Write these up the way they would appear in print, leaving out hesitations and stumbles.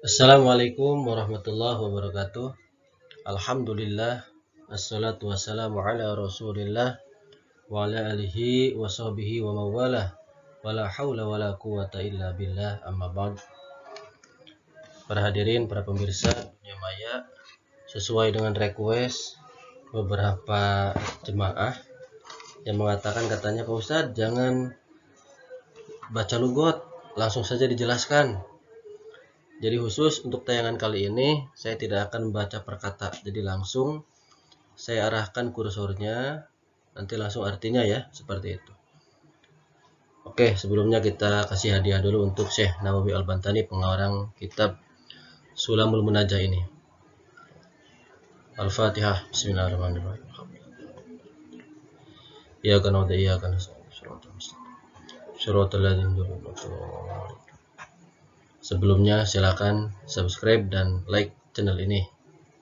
Assalamualaikum warahmatullahi wabarakatuh. Alhamdulillah, assalatu wassalamu ala rasulillah wa ala alihi wa sahbihi wa mawalah, wa la hawla wa la quwata illa billah, amma ba'd. Para hadirin, para pemirsa dunia maya, sesuai dengan request beberapa jemaah yang mengatakan, katanya, Pak Ustadz, jangan baca lugot, langsung saja dijelaskan. Jadi khusus untuk tayangan kali ini saya tidak akan membaca per kata, jadi langsung saya arahkan kursornya, nanti langsung artinya ya, seperti itu. Oke, sebelumnya kita kasih hadiah dulu untuk Syekh Nawawi Al-Bantani, pengarang kitab Sulamul Munajah ini. Al-Fatihah. Bismillahirrahmanirrahim. Iyyaka na'budu wa iyyaka nasta'in. Shiratal ladzina an'amta 'alaihim. Sebelumnya silakan subscribe dan like channel ini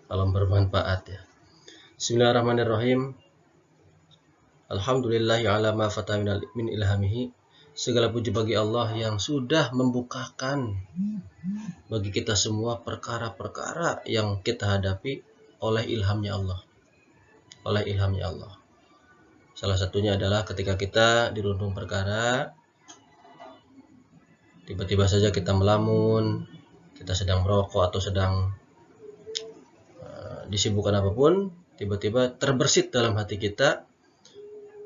kalau bermanfaat ya. Bismillahirrahmanirrahim. Alhamdulillahi ala ma fatah min ilhamihi. Segala puji bagi Allah yang sudah membukakan bagi kita semua perkara-perkara yang kita hadapi oleh ilhamnya Allah. Oleh ilhamnya Allah. Salah satunya adalah ketika kita dirundung perkara, tiba-tiba saja kita melamun, kita sedang merokok atau sedang disibukkan apapun, tiba-tiba terbersit dalam hati kita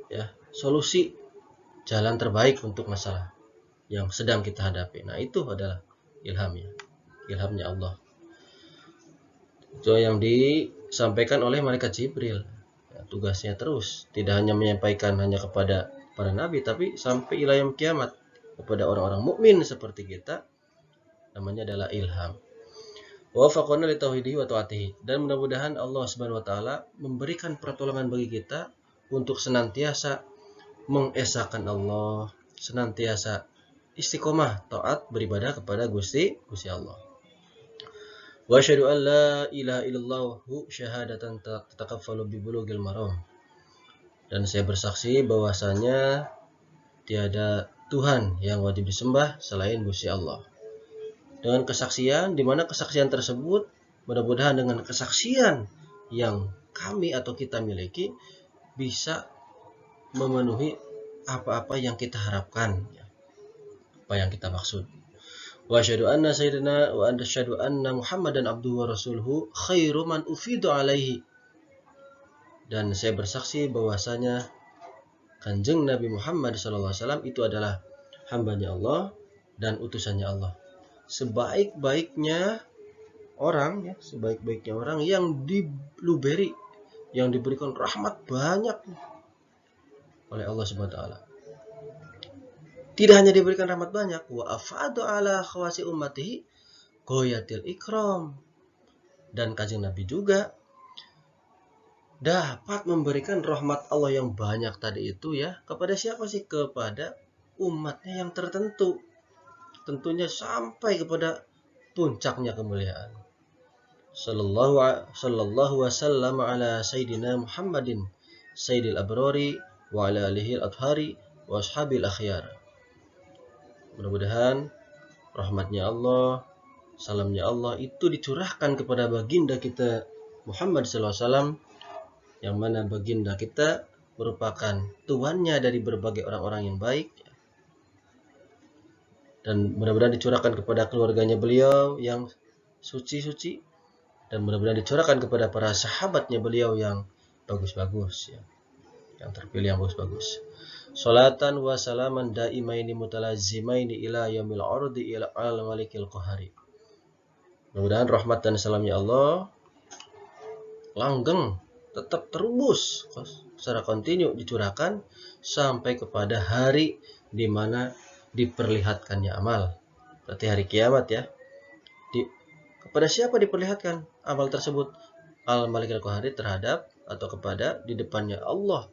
ya solusi jalan terbaik untuk masalah yang sedang kita hadapi. Nah, itu adalah ilhamnya Allah. Itu yang disampaikan oleh malaikat Jibril. Ya, tugasnya terus tidak hanya menyampaikan hanya kepada para nabi, tapi sampai ila yaumil kiamat kepada orang-orang mukmin seperti kita, namanya adalah ilham. Wa faqana li tauhidihi wa taatihi, dan mudah-mudahan Allah Subhanahu wa taala memberikan pertolongan bagi kita untuk senantiasa mengesahkan Allah, senantiasa istiqomah taat beribadah kepada Gusti Allah. Wa asyhadu an la ilaha illallah syahadatan tatakaffalu bi bulughil maram. Dan saya bersaksi bahwasanya tiada Tuhan yang wajib disembah selain Gusti Allah. Dengan kesaksian, di mana kesaksian tersebut mudah-mudahan dengan kesaksian yang kami atau kita miliki bisa memenuhi apa-apa yang kita harapkan, apa yang kita maksud. Wa asyhadu anna sayyidina wa asyhadu anna Muhammadan abduhu wa rasuluhu khairu man ufidu alaihi. Dan saya bersaksi bahwasanya Kanjeng Nabi Muhammad SAW itu adalah hambanya Allah dan utusannya Allah. Sebaik-baiknya orang ya, sebaik-baiknya orang yang diluberi, yang diberikan rahmat banyak oleh Allah Subhanahu wa taala. Tidak hanya diberikan rahmat banyak, wa afadu ala khawasi ummatihi ghayatil ikram. Dan Kanjeng Nabi juga dapat memberikan rahmat Allah yang banyak tadi itu ya, kepada siapa sih? Kepada umatnya yang tertentu. Tentunya sampai kepada puncaknya kemuliaan. Sallallahu wasallam ala sayyidina Muhammadin sayyidil abrari wa ala alihi al-athhari wa ashabil akhyar. Mudah-mudahan rahmatnya Allah, salamnya Allah itu dicurahkan kepada baginda kita Muhammad SAW, yang mana baginda kita merupakan tuannya dari berbagai orang-orang yang baik, dan mudah-mudahan dicurahkan kepada keluarganya beliau yang suci-suci, dan mudah-mudahan dicurahkan kepada para sahabatnya beliau yang bagus-bagus ya, yang terpilih yang bagus-bagus. Salatan wa salaman daimaini mutalazimaini ila yaumil ardi ila al-malikil qahari. Mudah-mudahan rahmat dan salamnya Allah langgeng, tetap terus secara kontinu dicurahkan sampai kepada hari di mana diperlihatkannya amal. Berarti hari kiamat ya. Kepada siapa diperlihatkan amal tersebut? Al-Malikil Qahari, terhadap atau kepada di depannya Allah,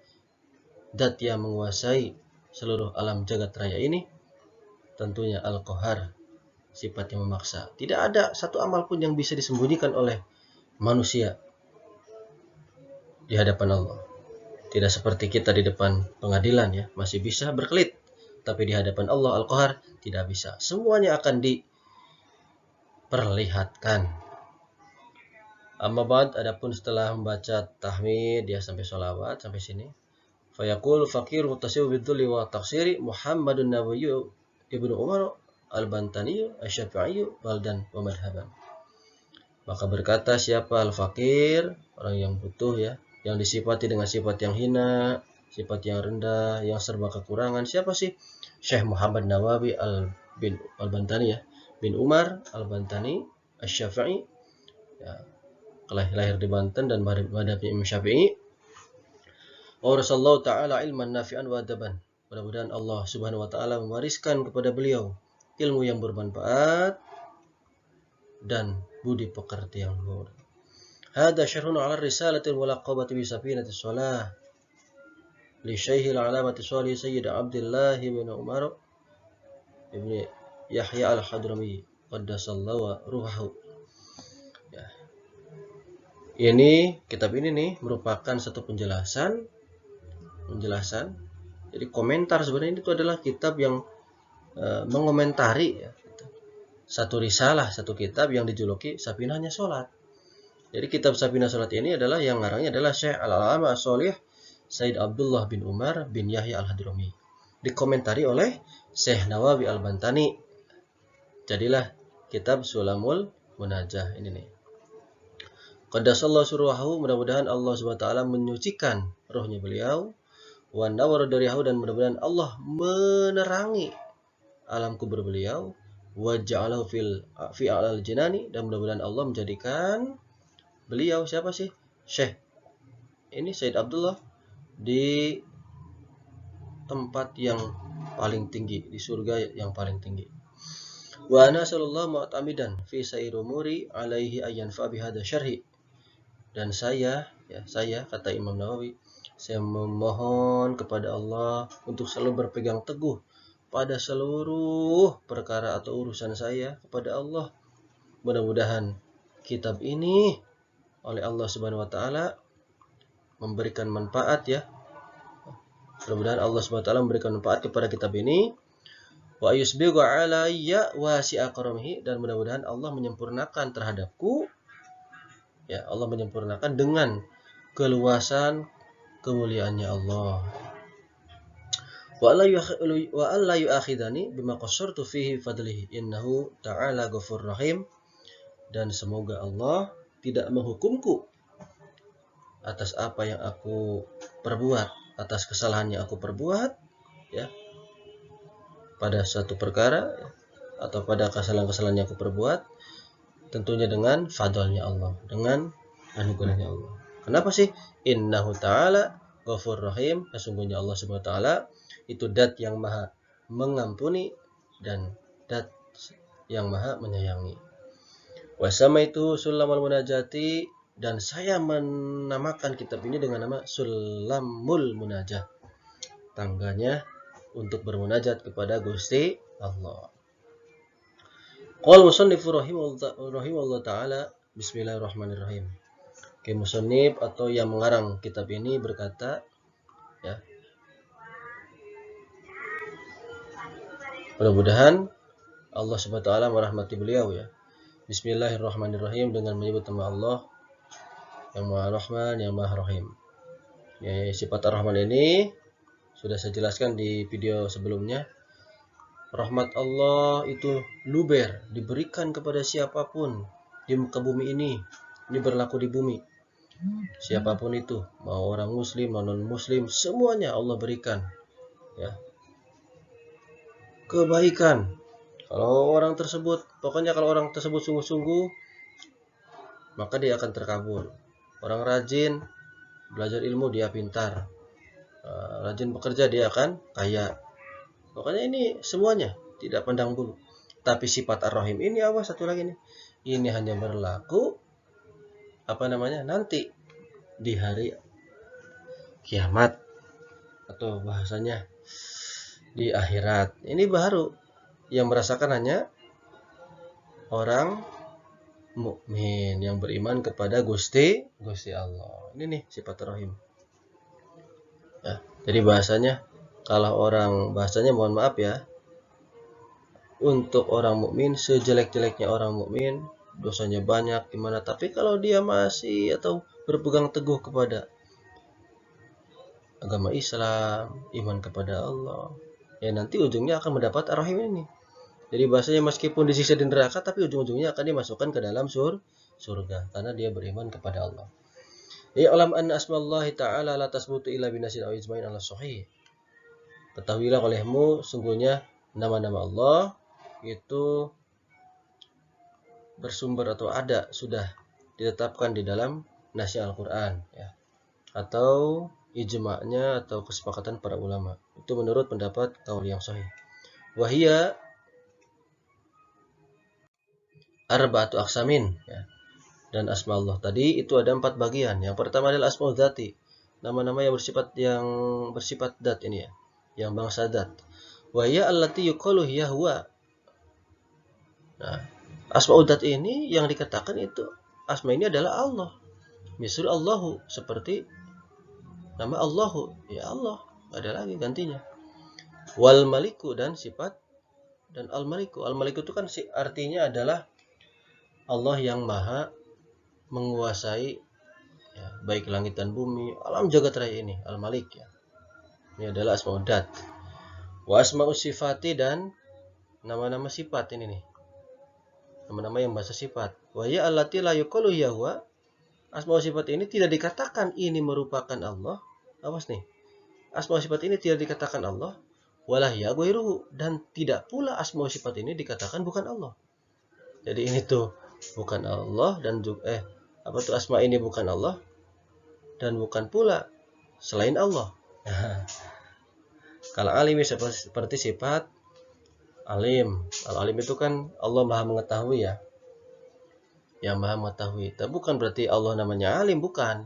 zat yang menguasai seluruh alam jagat raya ini, tentunya Al-Qahar, sifat yang memaksa. Tidak ada satu amal pun yang bisa disembunyikan oleh manusia di hadapan Allah. Tidak seperti kita di depan pengadilan ya, masih bisa berkelit. Tapi di hadapan Allah Al-Qahar tidak bisa. Semuanya akan perlihatkan. Amma ba'd, adapun setelah membaca tahmid dia sampai sholawat sampai sini, fayaqul faqir muttasifu bidzulli wa taqsiri Muhammadun Nabawiyyu Ibnu Umar Al-Bantani Asy-Syafi'i baldan wa madhaban. Maka berkata siapa al-fakir, orang yang butuh ya, yang disifati dengan sifat yang hina, sifat yang rendah, yang serba kekurangan. Siapa sih? Syekh Muhammad Nawawi Al-Bantani ya, bin Umar Al-Bantani Asy-Syafi'i ya, lahir di Banten dan madhab Imam Syafi'i. Wa rasallahu ta'ala ilman nafi'an wa adaban. Mudah-mudahan Allah Subhanahu wa taala mewariskan kepada beliau ilmu yang bermanfaat dan budi pekerti yang luhur. Hada syarhun 'ala risalatil mulaqabati bi safinatis shalah li Syaikhil 'alamati Shalih Sayyid Abdullah bin Umar ibn Yahya Al-Hadrami qaddasallahu ruhahu. Ya. Ini kitab ini nih merupakan satu penjelasan. Jadi komentar sebenarnya itu adalah kitab yang mengomentari ya, satu risalah, satu kitab yang dijuluki Safinahnya Sholat. Jadi kitab Safinah Sholat ini adalah yang ngarangnya adalah Syekh Al-Alama As-Shalih Sayyid Abdullah bin Umar bin Yahya Al-Hadrami. Dikomentari oleh Syekh Nawawi Al-Bantani. Jadilah kitab Sulamul Munajah ini nih. Qaddasallahu surwahu, mudah-mudahan Allah Subhanahu wa taala menyucikan rohnya beliau. Wa nawwara dariyahu, dan mudah-mudahan Allah menerangi alam kubur beliau. Wa ja'alahu fi a'lal jinani, dan mudah-mudahan Allah menjadikan beliau siapa sih? Syekh ini Sayyid Abdullah di tempat yang paling tinggi, di surga yang paling tinggi. Wa ana sallallahu mu'tamidan fi sair umuri alaihi ayyan fa bihadza syarhi. Dan saya kata Imam Nawawi, saya memohon kepada Allah untuk selalu berpegang teguh pada seluruh perkara atau urusan saya kepada Allah. Mudah-mudahan kitab ini oleh Allah Subhanahu wa taala memberikan manfaat ya. Mudah-mudahan Allah Subhanahu wa taala memberikan manfaat kepada kitab ini. Wa yusbighu alayya wasi'a karamihi, dan mudah-mudahan Allah menyempurnakan terhadapku ya, Allah menyempurnakan dengan keluasan kemuliaannya Allah. Wa alla yu'akhidani bima qassartu fihi fadlihi innahu ta'ala ghafurur rahim, dan semoga Allah tidak menghukumku atas apa yang aku perbuat, atas kesalahan yang aku perbuat ya, pada suatu perkara ya, atau pada kesalahan-kesalahan yang aku perbuat, tentunya dengan fadlnya Allah, dengan anugerahnya Allah. Kenapa sih? Innahu ta'ala ghafurur rahim, sesungguhnya Allah Subhanahu wa taala itu dat yang maha mengampuni dan dat yang maha menyayangi. Wasama itu Sulamul Munajati, dan saya menamakan kitab ini dengan nama Sulamul Munajah, tangganya untuk bermunajat kepada Gusti Allah. Qala musannif rahimahullah ta'ala, bismillahirrahmanirrahim. Musannif atau yang mengarang kitab ini berkata ya, mudah-mudahan Allah Subhanahu wa taala merahmati beliau ya. Bismillahirrahmanirrahim, dengan menyebut nama Allah yang Maha Rahman, yang Maha Rahim. Ya, sifat Ar-Rahman ini sudah saya jelaskan di video sebelumnya. Rahmat Allah itu luber, diberikan kepada siapapun di muka bumi ini. Ini berlaku di bumi. Siapapun itu, mau orang muslim, mau non-muslim, semuanya Allah berikan ya, kebaikan. Kalau orang tersebut, pokoknya kalau orang tersebut sungguh-sungguh, maka dia akan terkabul. Orang rajin belajar ilmu, dia pintar. Rajin bekerja, dia akan kaya. Pokoknya ini semuanya tidak pandang bulu. Tapi sifat Ar-Rahim ini apa? Satu lagi nih. Ini hanya berlaku nanti di hari kiamat, atau bahasanya di akhirat. Ini baru yang merasakan hanya orang mukmin yang beriman kepada Gusti Allah. Ini nih sifat Ar-Rahim. Ya, jadi bahasanya, kalau orang bahasanya mohon maaf ya, untuk orang mukmin, sejelek-jeleknya orang mukmin, dosanya banyak gimana, tapi kalau dia masih atau berpegang teguh kepada agama Islam, iman kepada Allah, ya nanti ujungnya akan mendapat ar-rahim ini. Jadi bahasanya meskipun disiksa di neraka, tapi ujung-ujungnya akan dimasukkan ke dalam surga karena dia beriman kepada Allah. Ya alam anna asmallahi ta'ala la tasbutu illa binasin aw ijma'in ala sahih. Ketahuilah olehmu sungguhnya nama-nama Allah itu bersumber atau ada sudah ditetapkan di dalam nasi Al-Qur'an ya, atau ijma'nya atau kesepakatan para ulama. Itu menurut pendapat kaul yang sahih. Wahia arba'atu aqsamin ya. Dan asma Allah tadi itu ada 4 bagian. Yang pertama adalah asmaul dzati, nama-nama yang bersifat dat ini ya, yang bangsa dat. Wa hiya allati yuqalu hiya huwa. Nah, asmaul dzat ini yang dikatakan itu asma ini adalah Allah. Misal Allahu, seperti nama Allahu, ya Allah, ada lagi gantinya. Wal maliku, dan sifat dan al maliku. Al maliku itu kan artinya adalah Allah yang maha menguasai ya, baik langit dan bumi, alam jagat raya ini, Al-Malik ya. Ini adalah asmaul dzat. Wa asmaus sifati, dan nama-nama sifat ini nih. Nama-nama yang bahasa sifat. Wa ya allati la yuqalu ya huwa. Asmaul sifat ini tidak dikatakan ini merupakan Allah. Awas nih. Asmaul sifat ini tidak dikatakan Allah, walah ya ghairuhu, dan tidak pula asmaul sifat ini dikatakan bukan Allah. Jadi ini tuh bukan Allah dan juga asma ini bukan Allah dan bukan pula selain Allah. Kalau alim seperti sifat alim. Kalau alim itu kan Allah maha mengetahui ya, yang maha mengetahui. Tapi bukan berarti Allah namanya alim, bukan.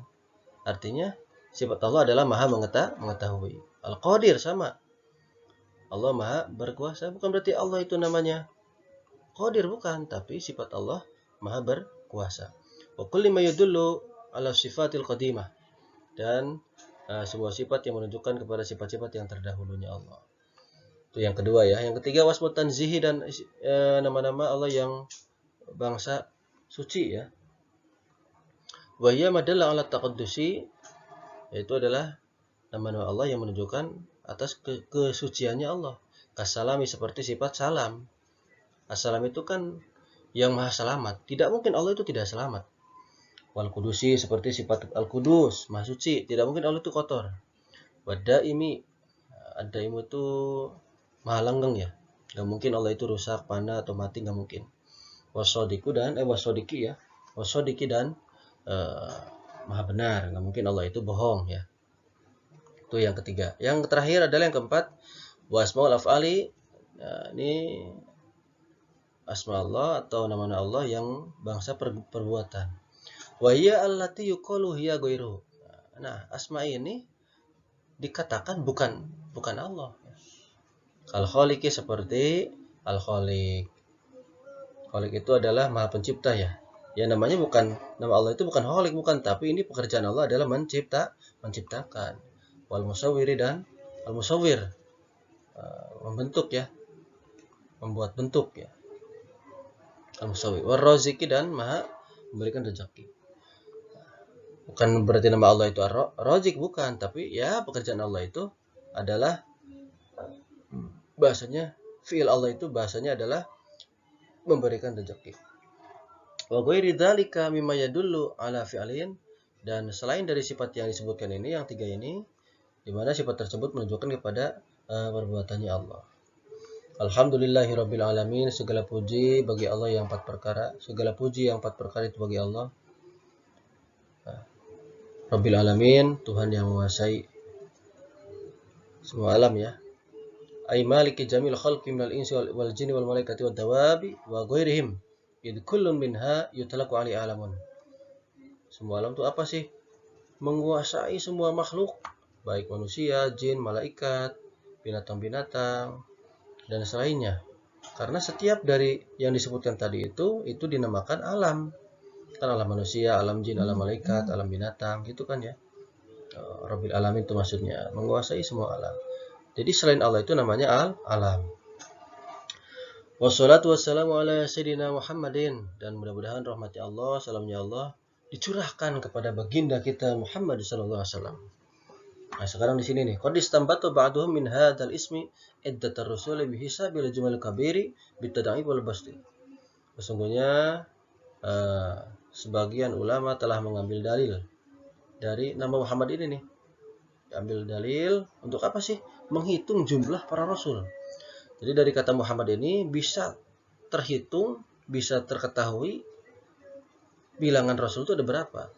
Artinya sifat Allah adalah maha mengetahui. Al-Qadir sama, Allah maha berkuasa, bukan berarti Allah itu namanya Qadir, bukan. Tapi sifat Allah maha berkuasa. Wa kulli ma yadullu ala sifatil qadimah, dan semua sifat yang menunjukkan kepada sifat-sifat yang terdahulunya Allah. Itu yang kedua ya. Yang ketiga wasmu tanzihi, dan nama-nama Allah yang bangsa suci ya. Wa hiya madalla ala taqaddusi, yaitu adalah nama-nama Allah yang menunjukkan atas kesuciannya Allah. Kasalami, seperti sifat salam. As-salam itu kan yang maha selamat. Tidak mungkin Allah itu tidak selamat. Wal kudusi, seperti sifat al-kudus, maha suci. Tidak mungkin Allah itu kotor. Wadaimi, ad-daim itu maha langgeng ya. Gak mungkin Allah itu rusak, panah atau mati, gak mungkin. Wasodiki dan maha benar. Gak mungkin Allah itu bohong ya. Itu yang ketiga. Yang terakhir adalah yang keempat, wasmaul af'ali. Nah, ini asma Allah atau nama-nama Allah yang bangsa perbuatan. Wa hiya allati yuqalu hiya ghairu. Nah, asma ini dikatakan bukan Allah. Kal khaliqi, seperti al-khaliq. Khaliq itu adalah maha pencipta ya. Ya namanya bukan, nama Allah itu bukan khaliq, bukan, tapi ini pekerjaan Allah adalah menciptakan. Wal musawwiri, dan al-musawwir, membentuk ya. Membuat bentuk ya. Al-musawwir. War raziki, dan maha memberikan rezeki. Bukan berarti nama Allah itu ar-razik, bukan, tapi ya pekerjaan Allah itu adalah bahasanya, fi'il Allah itu bahasanya adalah memberikan rezeki. Wa ghairi dzalika mimma yadullu ala fi'lin, dan selain dari sifat yang disebutkan ini, yang tiga ini, di mana sifat tersebut menunjukkan kepada perbuatannya Allah. Alhamdulillahirabbil alamin, segala puji bagi Allah yang empat perkara. Segala puji yang empat perkara itu bagi Allah. Rabbil alamin, Tuhan yang menguasai semua alam ya. Ay maliki jamil khalqi minal insi wal jinni wal malaikati wad dawabi wa ghairihim. Id kullun minha yutlaqu ali alamun. Semua alam itu apa sih? Menguasai semua makhluk, baik manusia, jin, malaikat, binatang-binatang, dan selainnya. Karena setiap dari yang disebutkan tadi itu dinamakan alam. Kan alam manusia, alam jin, alam malaikat, alam binatang, gitu kan ya. Rabbil alamin itu maksudnya menguasai semua alam. Jadi selain Allah itu namanya alam. Wassalatu wassalamu ala sayyidina Muhammadin, dan mudah-mudahan rahmati Allah, salamnya Allah dicurahkan kepada baginda kita Muhammad sallallahu alaihi wasallam. Nah, sekarang di sini nih, qad istanbatu ba'duhum min hadzal ismi iddatar rusul bi hisabil jumal kabiri bitada'ib wal basti. Sesungguhnya sebagian ulama telah mengambil dalil dari nama Muhammad ini nih. Ambil dalil untuk apa sih? Menghitung jumlah para rasul. Jadi dari kata Muhammad ini bisa terhitung, bisa terketahui bilangan rasul itu ada berapa.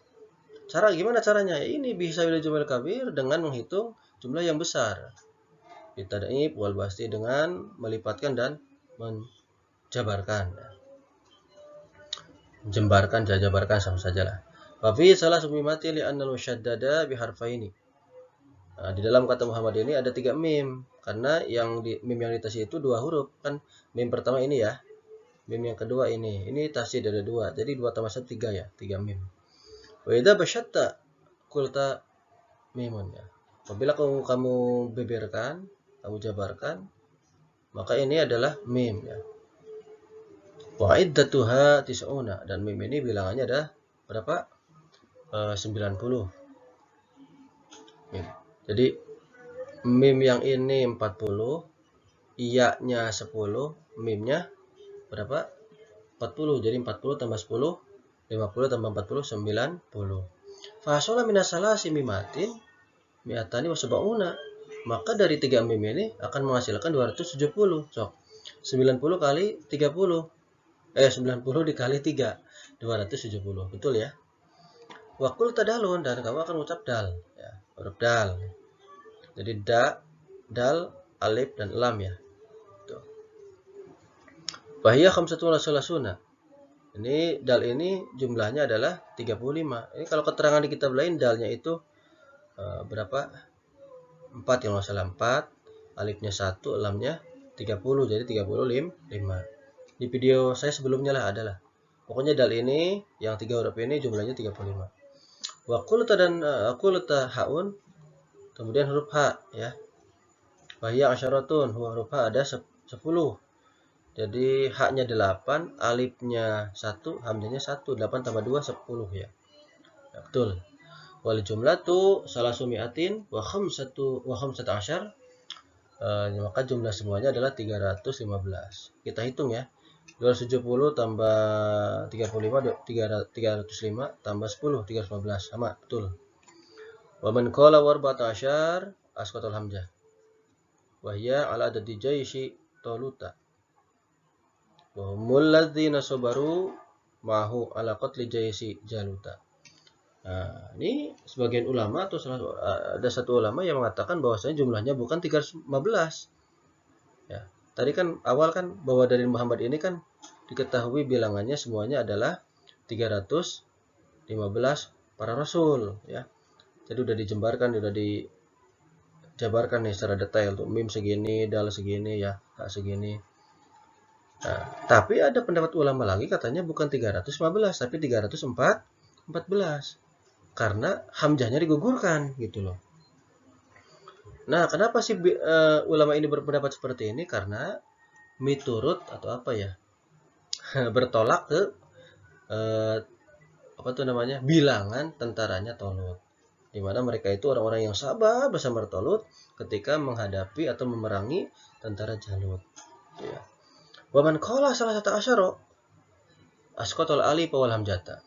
Gimana caranya? Ini bisa bila jumlah kabir dengan menghitung jumlah yang besar. Bitadaib wal basti, dengan melipatkan dan menjabarkan. Jabarkan sama sajalah. Wa fi salah sumimati li annal musyaddada biharfaini. Nah, di dalam kata Muhammad ini ada 3 mim, karena mim yang ditasydid itu 2 huruf kan. Mim pertama ini ya, mim yang kedua ini tasydid ada 2, jadi 2 tambah 1 3 ya, 3 mim. Wa idza basyatta qulta mimun ya. Apabila kamu beberkan, kamu jabarkan, maka ini adalah mim ya. Wa iddatuha tis'una, dan mim ini bilangannya ada berapa? 90 mim. Jadi mim yang ini 40, iya-nya 10, mimnya berapa? 40. Jadi 40 tambah 10, 50 tambah 40, 90. Fasola minasalasi mimatin mi'atani wasabauna. Maka dari 3 mim ini akan menghasilkan 270. Sok. 90 kali 30. 90 dikali 3, 270. Betul ya? Wakul tadalun, dan kamu akan ucap dal ya, huruf dal. Jadi dal, alif dan lam ya. Tuh. Bahia khamsatun salasuna. Ini dal ini jumlahnya adalah 35. Ini kalau keterangan di kitab lain dalnya itu berapa? 4 yang nggak salah, 4, alifnya 1, lamnya 30, jadi 35. Di video saya sebelumnya lah adalah. Pokoknya dal ini yang 3 huruf ini jumlahnya 35. Wa qulta dan qulta haun, kemudian huruf H ya. Bahya asyaratun, huruf H ada 10. Jadi H-nya 8, alifnya 1, hamzanya 1. 8 tambah 2, 10 ya. Ya betul. Wal jumlatu salasumi'atin wa khamsata asyar. Maka jumlah semuanya adalah 315. Kita hitung ya. 270 tambah 35, 305 tambah 10, 315. Sama, betul. Wa man qala warbata asyar asqatul hamzah. Wa hiya ala adadi jayshi Taluta. Wa humul ladzina sabaru ma'hu ala qatli jayshi Jaluta. Nah, ini sebagian ulama atau ada satu ulama yang mengatakan bahwasanya jumlahnya bukan 315. Ya, tadi kan awal kan bahwa dari Muhammad ini kan diketahui bilangannya semuanya adalah 315 para rasul ya. Jadi udah dijabarkan nih secara detail tuh, mim segini, dal segini ya, H segini. Nah, tapi ada pendapat ulama lagi katanya bukan 315 tapi 314. Karena hamzahnya digugurkan gitu loh. Nah, kenapa sih ulama ini berpendapat seperti ini? Karena miturut atau apa ya? Bertolak ke bilangan tentaranya Talut. Di mana mereka itu orang-orang yang sabar bersama Talut ketika menghadapi atau memerangi tentara Jalut. Ya. Wa man qala salah satu asyara asqatul alif wal hamzata.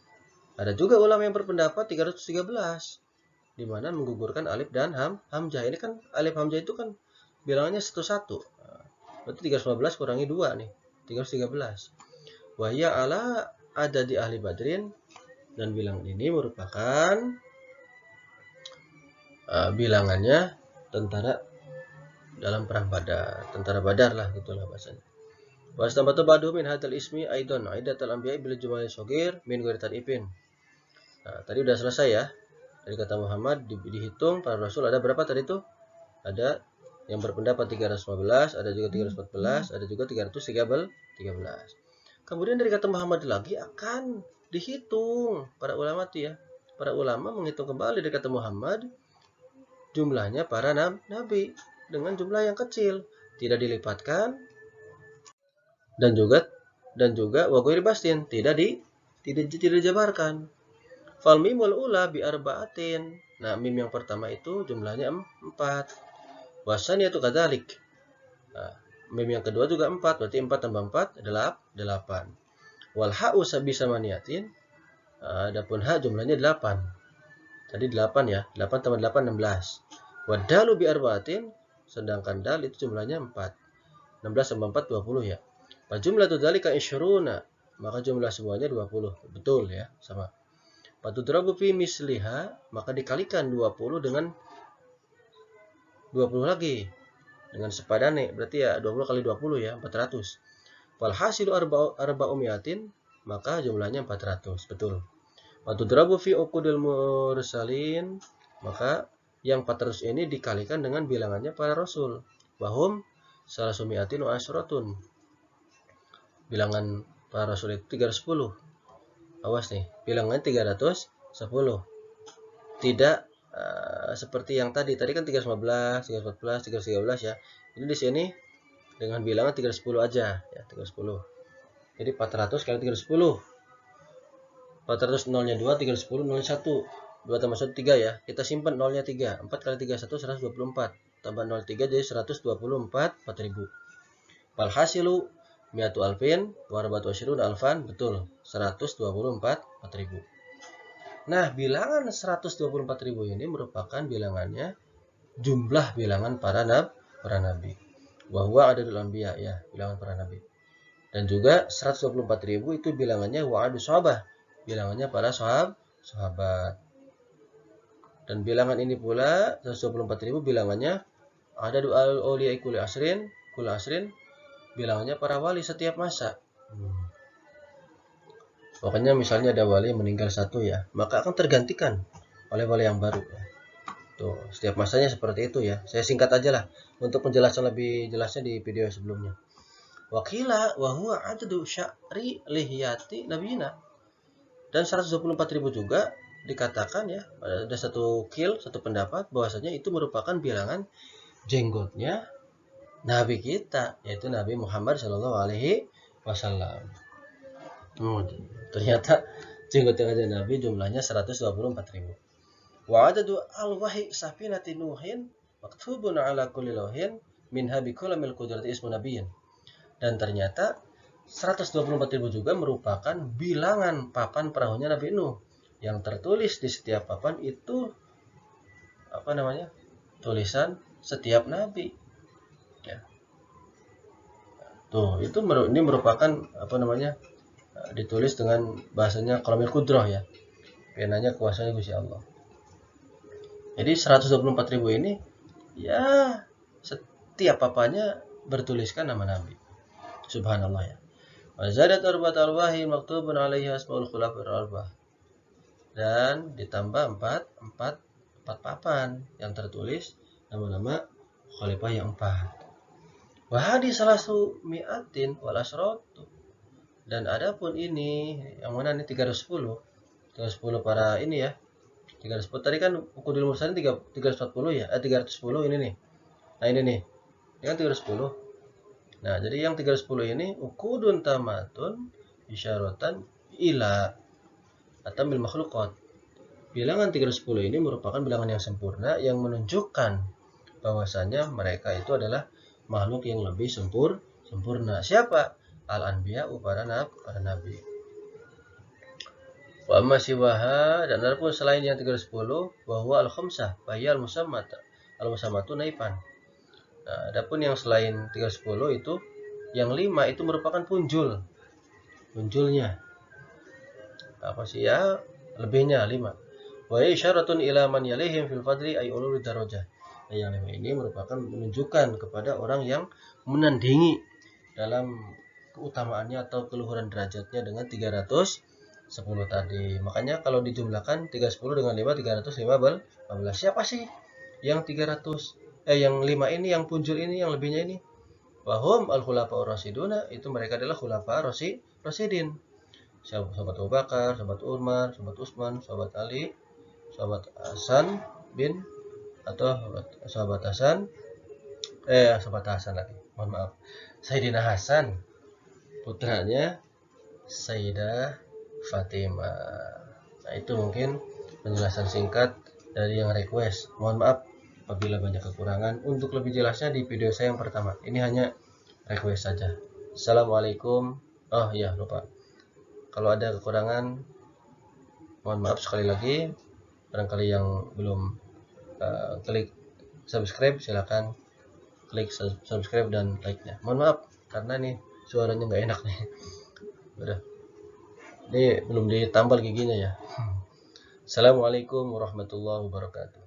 Ada juga ulama yang berpendapat 313, di mana menggugurkan alif dan hamzah. Ini kan alif hamzah itu kan bilangannya 1-1. Berarti 315 kurangi 2 nih, 313. Wa ya ala ada di ahli Badrin, dan bilangan ini merupakan bilangannya tentara dalam perang Badar, tentara Badar lah gitulah bahasanya. Wa istamatu ba'du min hadzal ismi aidan aidatul anbiya bil jumal shagir min ghairi tarifin. Nah, tadi udah selesai ya. Dari kata Muhammad dihitung para rasul ada berapa tadi itu? Ada yang berpendapat 315, ada juga 314, ada juga 313. Kemudian dari kata Muhammad lagi akan dihitung para ulama tuh ya. Para ulama menghitung kembali dari kata Muhammad jumlahnya para nabi dengan jumlah yang kecil, tidak dilipatkan dan juga wa ghairi bastin, tidak dijabarkan. Fal mimul ula bi arba'atin. Nah, mim yang pertama itu jumlahnya 4. Wasaniyatu kadzalik. Nah, mim yang kedua juga 4, berarti 4 tambah 4 adalah 8. Wal ha'u sabisa maniyatin. Adapun ha jumlahnya 8. Tadi 8 ya. 8 tambah 8 16. Wadalu bi arba'atin, sedangkan dal itu jumlahnya 4. 16 tambah 4 20 ya. Fa jumlatu dzalika 20. Maka jumlah semuanya 20. Betul ya, sama. Fatudrabu fi misliha, maka dikalikan 20 dengan 20 lagi dengan sepadane, berarti ya 20 kali 20 ya 400. Wal hasilu arba'umiatin, maka jumlahnya 400. Betul. Fatudrabu fi uqudil mursalin, maka yang 400 ini dikalikan dengan bilangannya para rasul. Wahum salasumiatin wa asratun. Bilangan para rasul itu 310. Awas nih, bilangannya 310. Tidak seperti yang tadi kan 315, 314, 313 ya. Ini di sini dengan bilangan 310 aja ya, 310. Jadi 400 kali 310. 400 nolnya 2, 310 nolnya 1. 2 tambah 1 3 ya. Kita simpan nolnya 3. 4 kali 3 1 124. Tambah 0 3 jadi 124 4000. Fal hasilu mi'atu alfin warbatu asyrun alfan, betul 124 4000. Nah, bilangan 124.000 ini merupakan bilangannya jumlah bilangan para nabi. Wa huwa adadul anbiya ya, bilangan para nabi. Dan juga 124.000 itu bilangannya wa'adus sahabah, bilangannya para sahabat. Dan bilangan ini pula 124.000 bilangannya adadul auliya kulli asrin, bilangannya para wali setiap masa. Pokoknya misalnya ada wali meninggal satu ya, maka akan tergantikan oleh wali yang baru ya. Tuh, setiap masanya seperti itu ya. Saya singkat aja lah untuk penjelasan lebih jelasnya di video sebelumnya. Wakila wa huwa adadu sya'ri lihiyati nabiyina. Dan 124.000 juga dikatakan ya, ada satu pendapat bahwasanya itu merupakan bilangan jenggotnya nabi kita, yaitu Nabi Muhammad Shallallahu alaihi wasallam. Ternyata jenggotnya Nabi jumlahnya 124.000. Wa adadu al-wahi safinati nuhin maktubun ala kulli lawhin minha bi kulamil qudrati ismu nabiyyin. Dan ternyata 124.000 juga merupakan bilangan papan perahunya Nabi Nuh, yang tertulis di setiap papan itu tulisan setiap nabi ya. Tuh, ini merupakan ditulis dengan bahasanya qalamil qudrah ya. Penanya kuasanya Gusti Allah. Jadi 124.000 ini ya setiap papanya bertuliskan nama Nabi. Subhanallah ya. Wa zadat arba'at arwahi maktubun 'alaiha asmaul khulafa'ir arba'ah. Dan ditambah 4 papan yang tertulis nama-nama khalifah yang 4. Wa hadis salasu mi'atin wal asratu. Dan adapun ini yang mana nih 310 para ini ya. 310 tadi kan ukudul mursalin 340 ya. 310 ini nih. Nah ini nih. Ini kan 310. Nah, jadi yang 310 ini ukudun tamatun isyaratan ila atamil makhluqat. Bilangan 310 ini merupakan bilangan yang sempurna yang menunjukkan bahwasanya mereka itu adalah makhluk yang lebih sempurna. Siapa? Al-anbiya'u para nabi. Wa amma siwaha, dan adapun selain yang 310 bahwa al-khamsah bahya al-musammatu naifan. Nah, adapun yang selain 310 itu yang 5 itu merupakan punjulnya. Apa sih ya? Lebihnya 5. Wa isyaratun ila man yalihim fil fadli ay ulul darajah. Nah, yang 5 ini merupakan menunjukkan kepada orang yang menandingi dalam keutamaannya atau keluhuran derajatnya dengan 310 tadi. Makanya kalau dijumlahkan 310 dengan 5 315. Siapa sih yang 5 ini, yang punjul ini, yang lebihnya ini? Wahum al-khulafa'ur rasyiduna, itu mereka adalah khulafa rasyidin. Sahabat Abu Bakar, sahabat Umar, sahabat Utsman, sahabat Ali, sahabat Hasan lagi. Mohon maaf. Sayyidina Hasan putranya Sayyidah Fatimah. Nah, itu mungkin penjelasan singkat dari yang request. Mohon maaf apabila banyak kekurangan. Untuk lebih jelasnya di video saya yang pertama. Ini hanya request saja. Assalamualaikum. Oh iya, lupa. Kalau ada kekurangan, mohon maaf sekali lagi. Barangkali yang belum klik subscribe, silakan klik subscribe dan like-nya. Mohon maaf karena nih suaranya nggak enak nih. Udah. Ini belum ditambal giginya ya. Assalamualaikum warahmatullahi wabarakatuh.